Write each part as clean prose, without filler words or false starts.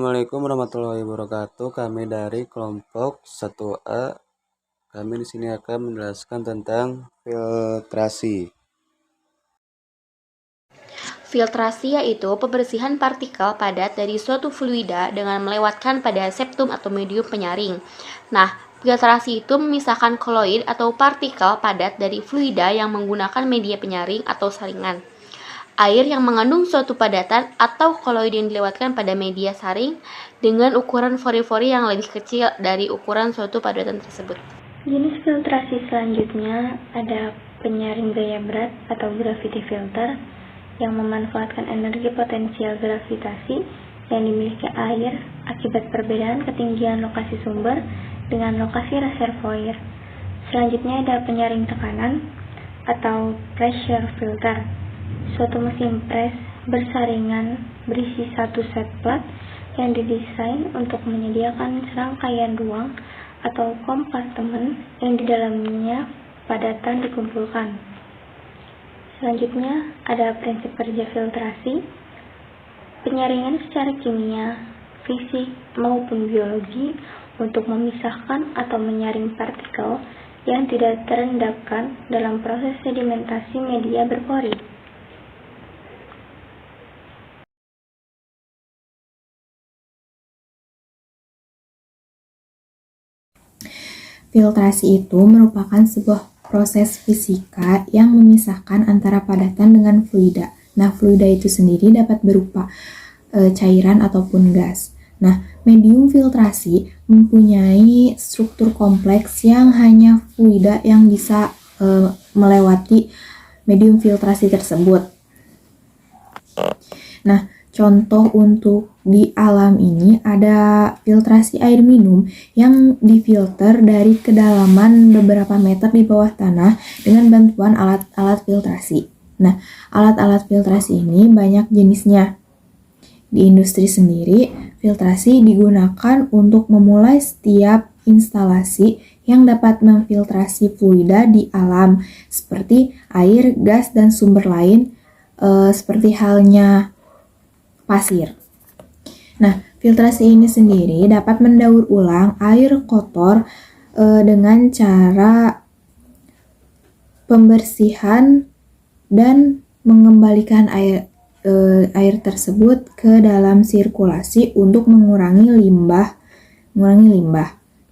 Assalamualaikum warahmatullahi wabarakatuh. Kami dari kelompok 1A. Kami di sini akan menjelaskan tentang filtrasi. Filtrasi yaitu pembersihan partikel padat dari suatu fluida dengan melewatkan pada septum atau medium penyaring. Nah, filtrasi itu memisahkan koloid atau partikel padat dari fluida yang menggunakan media penyaring atau saringan. Air yang mengandung suatu padatan atau koloid yang dilewatkan pada media saring dengan ukuran fori-fori yang lebih kecil dari ukuran suatu padatan tersebut. Jenis filtrasi selanjutnya ada penyaring gaya berat atau gravity filter yang memanfaatkan energi potensial gravitasi yang dimiliki air akibat perbedaan ketinggian lokasi sumber dengan lokasi reservoir. Selanjutnya ada penyaring tekanan atau pressure filter. Suatu mesin pres bersaringan berisi satu set plat yang didesain untuk menyediakan serangkaian ruang atau kompartemen yang di dalamnya padatan dikumpulkan. Selanjutnya ada prinsip kerja filtrasi. Penyaringan secara kimia, fisik, maupun biologi untuk memisahkan atau menyaring partikel yang tidak terendapkan dalam proses sedimentasi media berpori. Filtrasi itu merupakan sebuah proses fisika yang memisahkan antara padatan dengan fluida. Nah, fluida itu sendiri dapat berupa cairan ataupun gas. Nah, medium filtrasi mempunyai struktur kompleks yang hanya fluida yang bisa melewati medium filtrasi tersebut. Nah, contoh untuk di alam ini ada filtrasi air minum yang difilter dari kedalaman beberapa meter di bawah tanah dengan bantuan alat-alat filtrasi. Nah, alat-alat filtrasi ini banyak jenisnya. Di industri sendiri, filtrasi digunakan untuk memulai setiap instalasi yang dapat memfiltrasi fluida di alam, seperti air, gas, dan sumber lain, seperti halnya pasir. Nah, filtrasi ini sendiri dapat mendaur ulang air kotor dengan cara pembersihan dan mengembalikan air tersebut ke dalam sirkulasi untuk mengurangi limbah.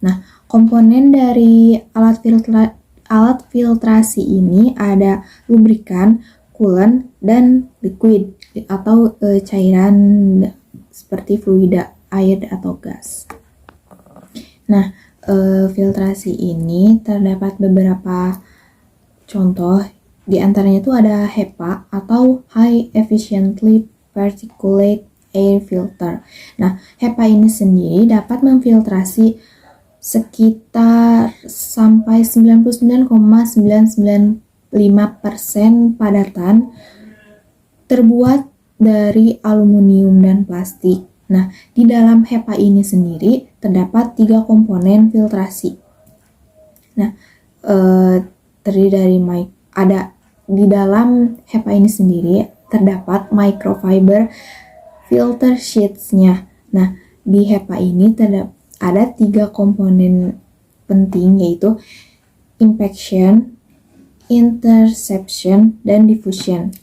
Nah, komponen dari alat filtrasi ini ada lubrikan, coolant, dan liquid atau cairan seperti fluida, air atau gas. Nah, filtrasi ini terdapat beberapa contoh, di antaranya itu ada HEPA atau High Efficiently Particulate Air Filter. Nah, HEPA ini sendiri dapat memfiltrasi sekitar sampai 99,995% padatan terbuat dari aluminium dan plastik. Nah, di dalam HEPA ini sendiri terdapat 3 komponen filtrasi. Nah, terdiri dari di dalam HEPA ini sendiri terdapat microfiber filter sheets-nya. Nah, di HEPA ini ada 3 komponen penting, yaitu impaction, interception, dan diffusion.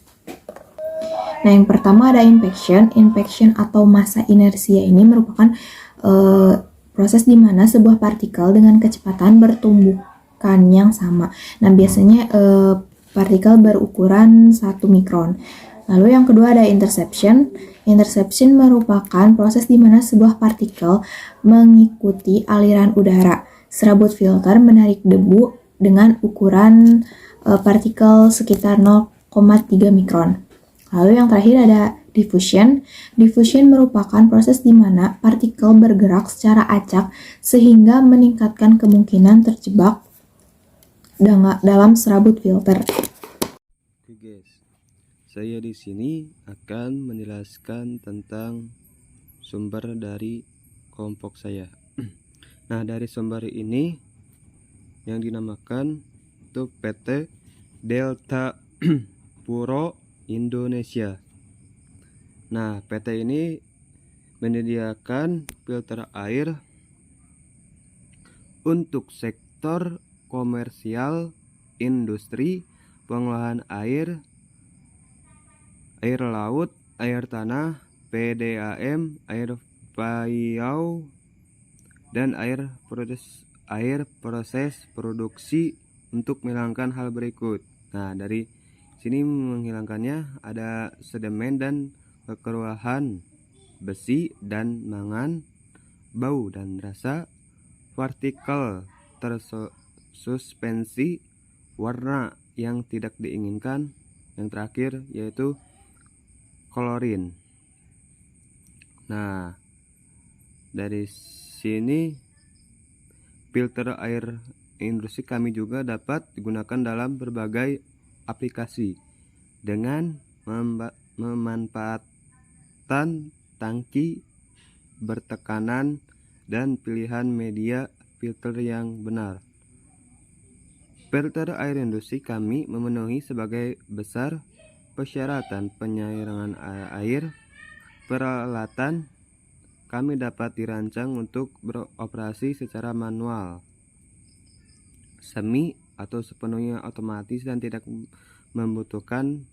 Nah, yang pertama ada impaction. Impaction atau massa inersia ini merupakan proses di mana sebuah partikel dengan kecepatan bertumbukan yang sama. Nah, biasanya partikel berukuran 1 mikron. Lalu yang kedua ada interception. Interception merupakan proses di mana sebuah partikel mengikuti aliran udara. Serabut filter menarik debu dengan ukuran partikel sekitar 0,3 mikron. Lalu yang terakhir ada diffusion. Diffusion merupakan proses di mana partikel bergerak secara acak sehingga meningkatkan kemungkinan terjebak dalam serabut filter. Oke guys, saya di sini akan menjelaskan tentang sumber dari kelompok saya. Nah, dari sumber ini yang dinamakan itu PT Delta Puro Indonesia. Nah, PT ini menyediakan filter air untuk sektor komersial, industri, pengolahan air, air laut, air tanah, PDAM, air payau, dan air proses produksi untuk menghilangkan hal berikut. Nah, dari sini menghilangkannya ada sedemen dan kekeruhan, besi dan mangan, bau dan rasa, partikel tersuspensi, warna yang tidak diinginkan. Yang terakhir yaitu klorin. Nah, dari sini filter air industri kami juga dapat digunakan dalam berbagai aplikasi dengan memanfaatkan tangki bertekanan dan pilihan media filter yang benar. Filter air industri kami memenuhi sebagai besar persyaratan penyairan air. Peralatan kami dapat dirancang untuk beroperasi secara manual, semi atau sepenuhnya otomatis, dan tidak membutuhkan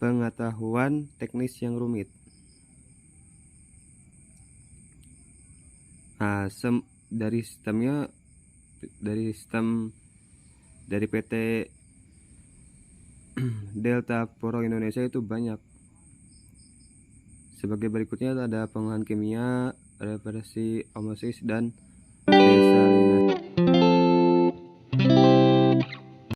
pengetahuan teknis yang rumit. Nah, dari PT Delta Poro Indonesia itu banyak. Sebagai berikutnya ada pengolahan kimia, reversi osmosis, dan desalinasi.